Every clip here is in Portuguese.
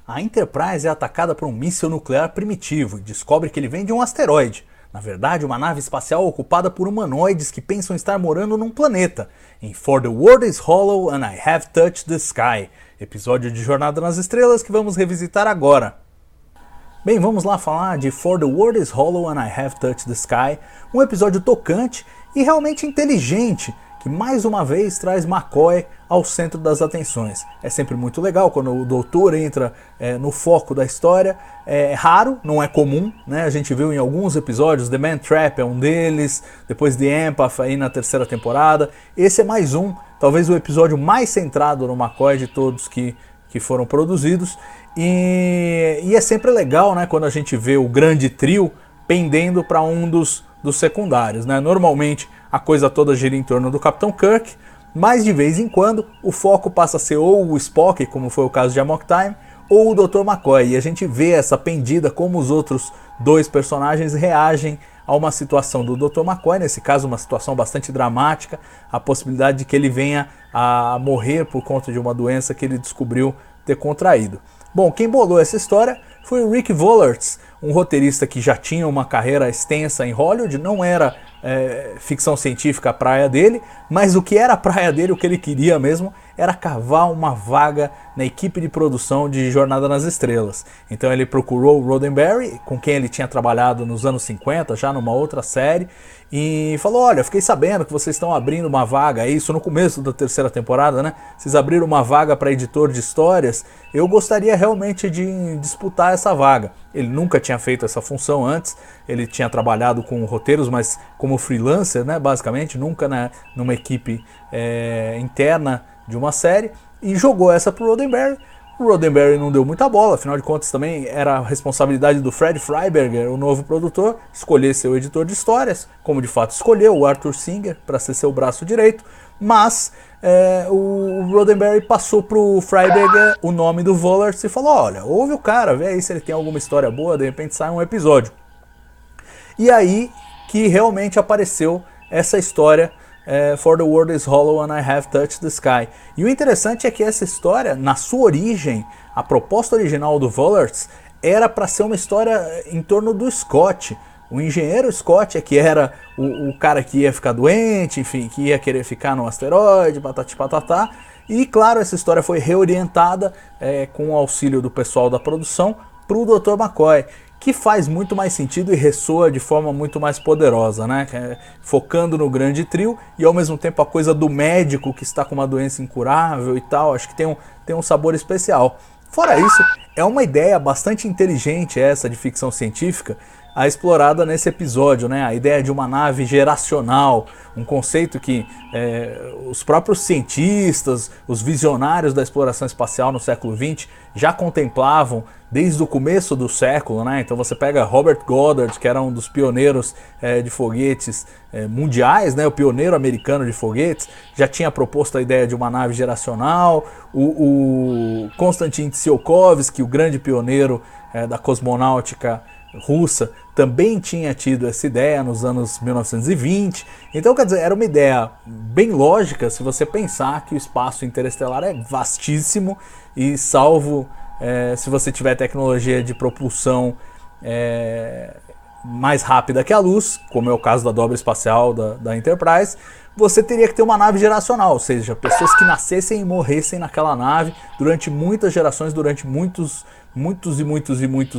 a Enterprise é atacada por um míssil nuclear primitivo e descobre que ele vem de um asteroide. Na verdade, uma nave espacial ocupada por humanoides que pensam estar morando num planeta, em For the World is Hollow and I Have Touched the Sky, episódio de Jornada nas Estrelas que vamos revisitar agora. Bem, vamos lá falar de For the World is Hollow and I Have Touched the Sky, um episódio tocante e realmente inteligente, que mais uma vez traz McCoy ao centro das atenções. É sempre muito legal quando o doutor entra no foco da história. É raro, não é comum, né? A gente viu em alguns episódios, The Man Trap é um deles, depois The Empath aí na terceira temporada. Esse é mais um, talvez o episódio mais centrado no McCoy de todos que foram produzidos. E é sempre legal, né, quando a gente vê o grande trio pendendo para um dos secundários, né? Normalmente a coisa toda gira em torno do Capitão Kirk, mas de vez em quando o foco passa a ser ou o Spock, como foi o caso de Amok Time, ou o Dr. McCoy, e a gente vê essa pendida como os outros dois personagens reagem a uma situação do Dr. McCoy, nesse caso uma situação bastante dramática, a possibilidade de que ele venha a morrer por conta de uma doença que ele descobriu ter contraído. Bom, quem bolou essa história foi o Rick Volertz, um roteirista que já tinha uma carreira extensa em Hollywood, não era ficção científica a praia dele, mas o que era a praia dele, o que ele queria mesmo, era cavar uma vaga na equipe de produção de Jornada nas Estrelas. Então ele procurou o Roddenberry, com quem ele tinha trabalhado nos anos 50, já numa outra série, e falou: olha, fiquei sabendo que vocês estão abrindo uma vaga, isso no começo da terceira temporada, né? Vocês abriram uma vaga para editor de histórias, eu gostaria realmente de disputar essa vaga. Ele nunca tinha feito essa função antes, ele tinha trabalhado com roteiros, mas como freelancer, né, basicamente, nunca numa equipe interna de uma série, e jogou essa pro Roddenberry. O Roddenberry não deu muita bola, afinal de contas também era a responsabilidade do Fred Freiberger, o novo produtor, escolher seu editor de histórias, como de fato escolheu o Arthur Singer para ser seu braço direito, mas o Roddenberry passou pro Freiberger o nome do Volertz e falou: olha, ouve o cara, vê aí se ele tem alguma história boa, de repente sai um episódio. E aí que realmente apareceu essa história, For the World is Hollow and I Have Touched the Sky. E o interessante é que essa história, na sua origem, a proposta original do Volertz era para ser uma história em torno do Scott. O engenheiro Scott, que era o cara que ia ficar doente, enfim, que ia querer ficar no asteroide, patati patatá. E claro, essa história foi reorientada com o auxílio do pessoal da produção para o Dr. McCoy, que faz muito mais sentido e ressoa de forma muito mais poderosa, né? Focando no grande trio e ao mesmo tempo a coisa do médico que está com uma doença incurável e tal, acho que tem um sabor especial. Fora isso, é uma ideia bastante inteligente essa de ficção científica, a explorada nesse episódio, né? A ideia de uma nave geracional, um conceito que os próprios cientistas, os visionários da exploração espacial no século XX já contemplavam desde o começo do século, né? Então você pega Robert Goddard, que era um dos pioneiros de foguetes mundiais, né? O pioneiro americano de foguetes, já tinha proposto a ideia de uma nave geracional. O Konstantin Tsiolkovsky, o grande pioneiro da cosmonáutica russa, também tinha tido essa ideia nos anos 1920. Então, quer dizer, era uma ideia bem lógica se você pensar que o espaço interestelar é vastíssimo e salvo se você tiver tecnologia de propulsão mais rápida que a luz, como é o caso da dobra espacial da Enterprise, você teria que ter uma nave geracional, ou seja, pessoas que nascessem e morressem naquela nave durante muitas gerações, durante muitos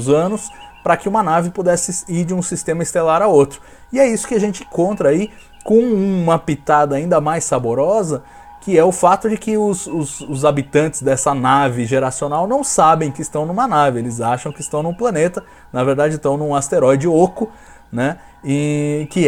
anos, para que uma nave pudesse ir de um sistema estelar a outro. E é isso que a gente encontra aí, com uma pitada ainda mais saborosa, que é o fato de que os habitantes dessa nave geracional não sabem que estão numa nave, eles acham que estão num planeta, na verdade estão num asteroide oco, né? E que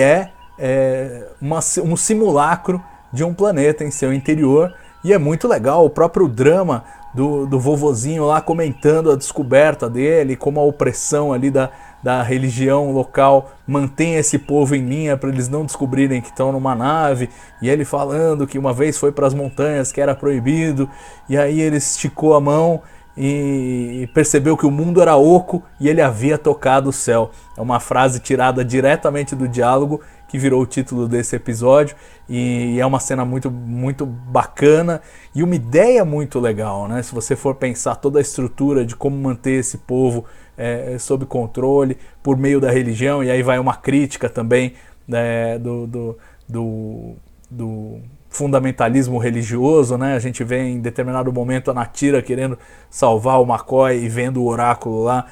um simulacro de um planeta em seu interior. E é muito legal o próprio drama do vovozinho lá comentando a descoberta dele, como a opressão ali da religião local mantém esse povo em linha para eles não descobrirem que estão numa nave, e ele falando que uma vez foi para as montanhas que era proibido, e aí ele esticou a mão e percebeu que o mundo era oco e ele havia tocado o céu. É uma frase tirada diretamente do diálogo que virou o título desse episódio, e é uma cena muito, muito bacana e uma ideia muito legal, né? Se você for pensar toda a estrutura de como manter esse povo sob controle por meio da religião, e aí vai uma crítica também do fundamentalismo religioso, né? A gente vê em determinado momento a Natyra querendo salvar o McCoy e vendo o oráculo lá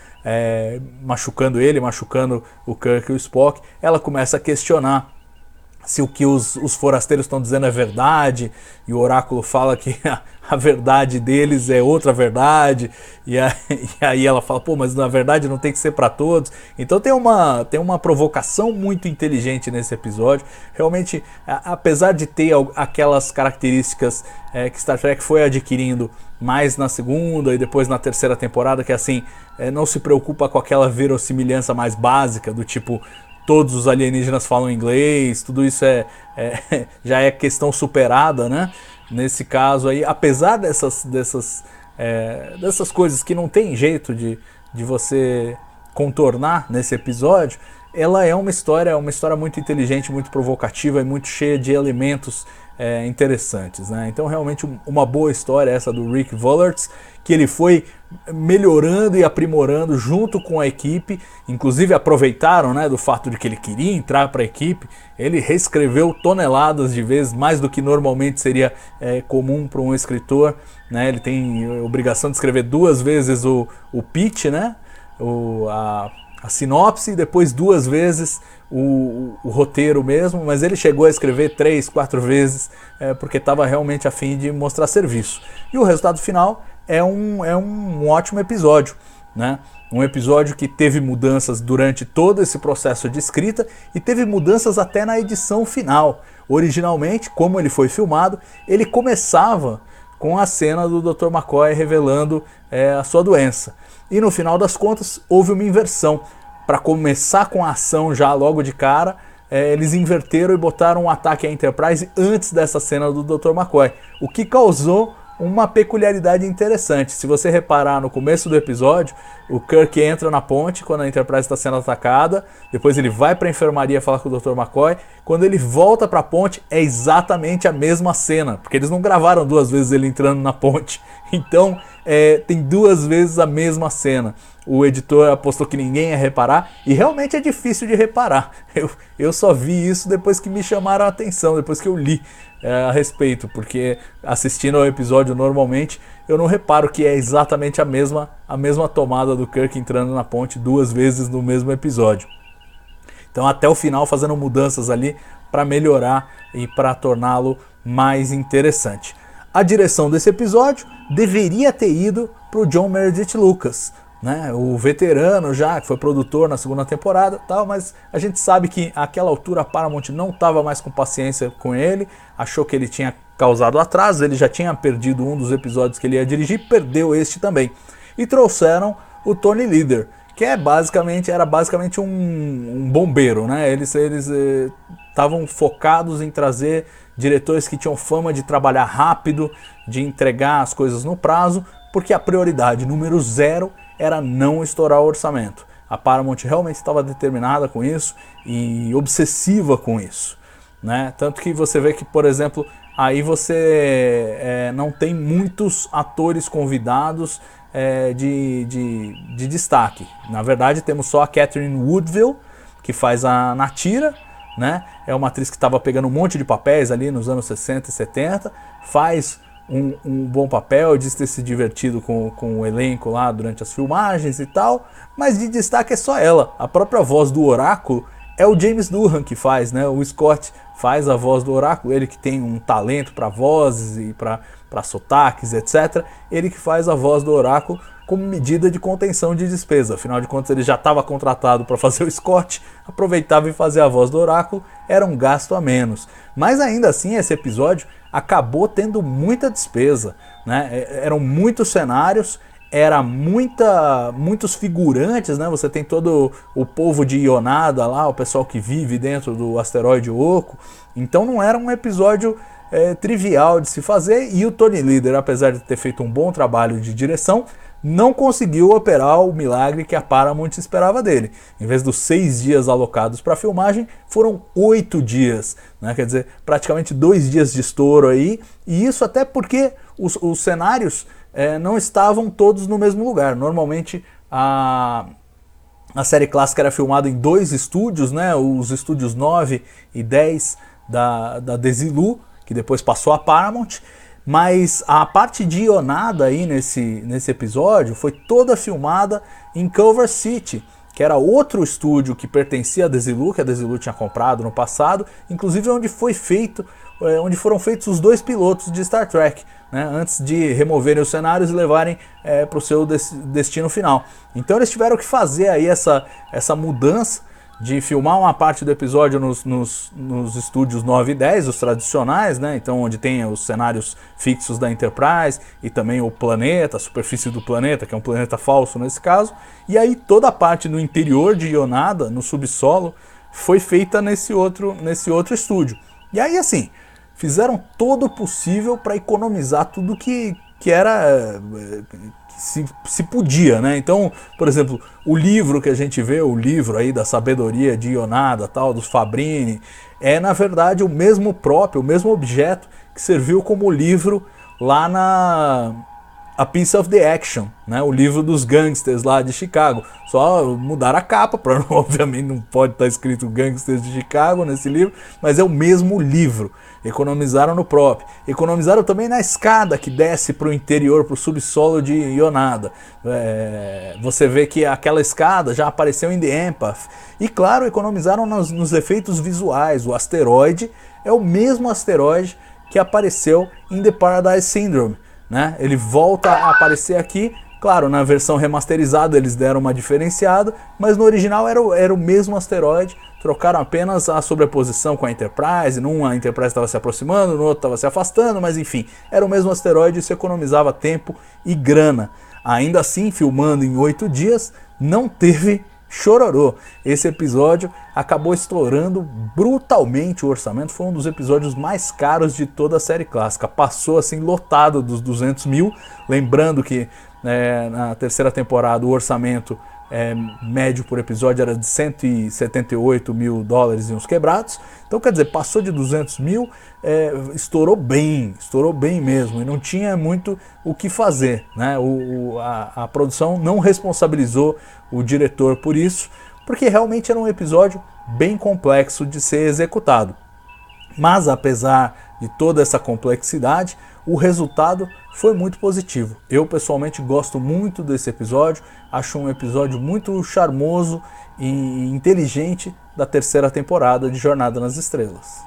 machucando ele, machucando o Kirk e o Spock. Ela começa a questionar se o que os forasteiros estão dizendo é verdade, e o oráculo fala que a verdade deles é outra verdade, e aí ela fala, pô, mas na verdade não tem que ser para todos. Então tem uma provocação muito inteligente nesse episódio. Realmente, apesar de ter aquelas características que Star Trek foi adquirindo mais na segunda e depois na terceira temporada, que assim, não se preocupa com aquela verossimilhança mais básica, do tipo, todos os alienígenas falam inglês, tudo isso já é questão superada, né? Nesse caso aí, apesar dessas coisas que não tem jeito de você contornar nesse episódio, ela é uma história muito inteligente, muito provocativa e muito cheia de elementos interessantes, né? Então realmente uma boa história essa do Rick Volertz, que ele foi melhorando e aprimorando junto com a equipe. Inclusive aproveitaram, né, do fato de que ele queria entrar para a equipe. Ele reescreveu toneladas de vezes, mais do que normalmente seria comum para um escritor, né? Ele tem a obrigação de escrever 2 vezes o pitch, né? A sinopse, e depois 2 vezes o roteiro mesmo, mas ele chegou a escrever 3, 4 vezes porque estava realmente a fim de mostrar serviço. E o resultado final é um ótimo episódio, né? Um episódio que teve mudanças durante todo esse processo de escrita e teve mudanças até na edição final. Originalmente, como ele foi filmado, ele começava com a cena do Dr. McCoy revelando a sua doença. E no final das contas houve uma inversão. Para começar com a ação já logo de cara, eles inverteram e botaram um ataque à Enterprise antes dessa cena do Dr. McCoy, o que causou uma peculiaridade interessante. Se você reparar no começo do episódio, o Kirk entra na ponte quando a Enterprise está sendo atacada, depois ele vai para a enfermaria falar com o Dr. McCoy, quando ele volta para a ponte é exatamente a mesma cena, porque eles não gravaram 2 vezes ele entrando na ponte, então tem 2 vezes a mesma cena. O editor apostou que ninguém ia reparar, e realmente é difícil de reparar. Eu só vi isso depois que me chamaram a atenção, depois que eu li a respeito, porque assistindo ao episódio normalmente eu não reparo que é exatamente a mesma tomada do Kirk entrando na ponte 2 vezes no mesmo episódio. Então até o final fazendo mudanças ali para melhorar e para torná-lo mais interessante. A direção desse episódio deveria ter ido para o John Meredith Lucas, né, o veterano já, que foi produtor na segunda temporada, tal, mas a gente sabe que àquela altura a Paramount não estava mais com paciência com ele, achou que ele tinha causado atraso, ele já tinha perdido um dos episódios que ele ia dirigir, perdeu este também. E trouxeram o Tony Leader, que era basicamente um bombeiro, né? Eles estavam focados em trazer diretores que tinham fama de trabalhar rápido, de entregar as coisas no prazo, porque a prioridade número 0 era não estourar o orçamento. A Paramount realmente estava determinada com isso e obsessiva com isso, né? Tanto que você vê que, por exemplo, aí você não tem muitos atores convidados de destaque. Na verdade, temos só a Catherine Woodville, que faz a Natyra, né? É uma atriz que estava pegando um monte de papéis ali nos anos 60 e 70, faz um bom papel, diz ter se divertido com o elenco lá durante as filmagens e tal, mas de destaque é só ela. A própria voz do Oráculo é o James Doohan que faz, né? O Scott faz a voz do Oráculo, ele que tem um talento para vozes e para sotaques, etc. Ele que faz a voz do Oráculo como medida de contenção de despesa. Afinal de contas, ele já estava contratado para fazer o Scott, aproveitava e fazia a voz do Oráculo, era um gasto a menos. Mas ainda assim, esse episódio acabou tendo muita despesa, né? Eram muitos cenários, era muitos figurantes, né? Você tem todo o povo de Ionada lá, o pessoal que vive dentro do asteroide Oco. Então não era um episódio trivial de se fazer, e o Tony Leader, apesar de ter feito um bom trabalho de direção, não conseguiu operar o milagre que a Paramount esperava dele. Em vez dos 6 dias alocados para a filmagem, foram 8 dias, né? Quer dizer, praticamente 2 dias de estouro aí, e isso até porque os cenários não estavam todos no mesmo lugar. Normalmente a série clássica era filmada em 2 estúdios, né? Os estúdios 9 e 10 da Desilu, que depois passou a Paramount, mas a parte de Ionada aí nesse episódio foi toda filmada em Culver City, que era outro estúdio que pertencia à Desilu, que a Desilu tinha comprado no passado, inclusive onde foram feitos os 2 pilotos de Star Trek, né, antes de removerem os cenários e levarem para o seu destino final. Então eles tiveram que fazer aí essa mudança de filmar uma parte do episódio nos estúdios 9 e 10, os tradicionais, né? Então onde tem os cenários fixos da Enterprise e também o planeta, a superfície do planeta, que é um planeta falso nesse caso, e aí toda a parte do interior de Ionada, no subsolo, foi feita nesse outro estúdio. E aí assim, fizeram todo o possível para economizar tudo que era... Se podia, né? Então, por exemplo, o livro que a gente vê, o livro aí da sabedoria de Ionada, tal, dos Fabrini, é na verdade o mesmo objeto que serviu como livro lá na A Piece of the Action, né? O livro dos gangsters lá de Chicago. Só mudaram a capa, obviamente não pode estar escrito Gangsters de Chicago nesse livro, mas é o mesmo livro. Economizaram no próprio. Economizaram também na escada que desce para o interior, para o subsolo de Ionada. Você vê que aquela escada já apareceu em The Empath. E claro, economizaram nos efeitos visuais. O asteroide é o mesmo asteroide que apareceu em The Paradise Syndrome, né? Ele volta a aparecer aqui. Claro, na versão remasterizada eles deram uma diferenciada, mas no original era o mesmo asteroide, trocaram apenas a sobreposição com a Enterprise, num a Enterprise estava se aproximando, no outro estava se afastando, mas enfim, era o mesmo asteroide e isso economizava tempo e grana. Ainda assim, filmando em 8 dias, não teve chororô. Esse episódio acabou estourando brutalmente o orçamento, foi um dos episódios mais caros de toda a série clássica, passou assim lotado dos 200 mil, lembrando que na terceira temporada o orçamento médio por episódio era de 178 mil dólares e uns quebrados, então quer dizer, passou de 200 mil, estourou bem mesmo, e não tinha muito o que fazer, né? A produção não responsabilizou o diretor por isso, porque realmente era um episódio bem complexo de ser executado. Mas apesar de toda essa complexidade, o resultado foi muito positivo. Eu pessoalmente gosto muito desse episódio, acho um episódio muito charmoso e inteligente da terceira temporada de Jornada nas Estrelas.